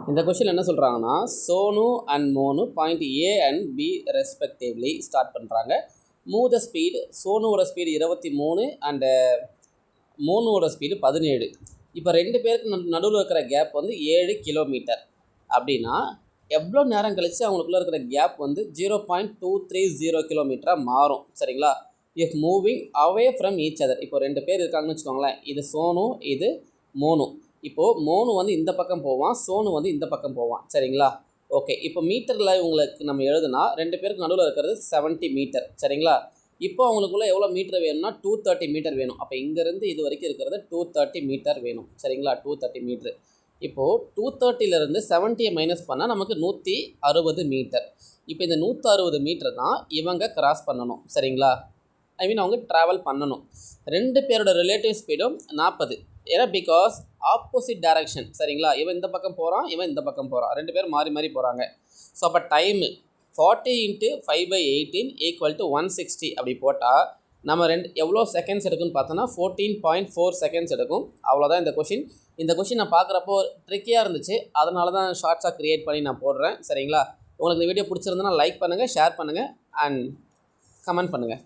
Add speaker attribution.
Speaker 1: இந்த கொஸ்டின் என்ன சொல்கிறாங்கன்னா, Sonu and Monu point A and B respectively start பண்ணுறாங்க. Move the speed. சோனுவோட ஸ்பீடு 23 அண்டு மோனுவோட ஸ்பீடு 17. இப்போ 2 பேருக்கு நடுவில் இருக்கிற கேப் வந்து 7 கிலோமீட்டர் அப்படின்னா எவ்வளோ நேரம் கழித்து அவங்களுக்குள்ளே இருக்கிற கேப் வந்து 0.230 கிலோமீட்டராக மாறும். சரிங்களா? If moving away from each other. இப்போ 2 பேர் இருக்காங்கன்னு வச்சுக்கோங்களேன். இது சோனு, இது மோனு. இப்போது மோனு வந்து இந்த பக்கம் போவான், சோனு வந்து இந்த பக்கம் போவான். சரிங்களா? ஓகே. இப்போ மீட்டரில் உங்களுக்கு நம்ம எழுதுனா 2 பேருக்கு நடுவில் இருக்கிறது 70 மீட்டர். சரிங்களா? இப்போ அவங்களுக்குள்ள எவ்வளோ மீட்டர் வேணும்னா 230 மீட்டர் வேணும். அப்போ இங்கேருந்து இது வரைக்கும் இருக்கிறது 230 மீட்டர் வேணும். சரிங்களா? 230 மீட்ரு. இப்போது 230லேருந்து 70 மைனஸ் பண்ணால் நமக்கு 160 மீட்டர். இப்போ இந்த 160 மீட்டர் தான் இவங்க கிராஸ் பண்ணணும். சரிங்களா? ஐ மீன் அவங்க ட்ராவல் பண்ணணும். 2 பேரோட ரிலேட்டிவ் ஸ்பீடும் 40. ஏன்னா பிகாஸ் ஆப்போசிட் டைரக்ஷன். சரிங்களா? இவன் இந்த பக்கம் போகிறான், இவன் இந்த பக்கம் போகிறான். 2 பேர் மாறி மாறி போகிறாங்க. ஸோ அப்போ டைமு 40 × 5/18 = 160 அப்படி போட்டால் நம்ம எவ்வளோ செகண்ட்ஸ் எடுக்குன்னு பார்த்தோன்னா 14.4 செகண்ட்ஸ் எடுக்கும். அவ்வளோதான் இந்த கொஷின். இந்த கொஷின் நான் பார்க்குறப்போ ட்ரிக்கியாக இருந்துச்சு. அதனால தான் ஷார்ட்ஸாக க்ரியேட் பண்ணி நான் போடுறேன். சரிங்களா? உங்களுக்கு இந்த வீடியோ பிடிச்சிருந்தனா லைக் பண்ணுங்கள், ஷேர் பண்ணுங்கள் அண்ட் கமெண்ட் பண்ணுங்கள்.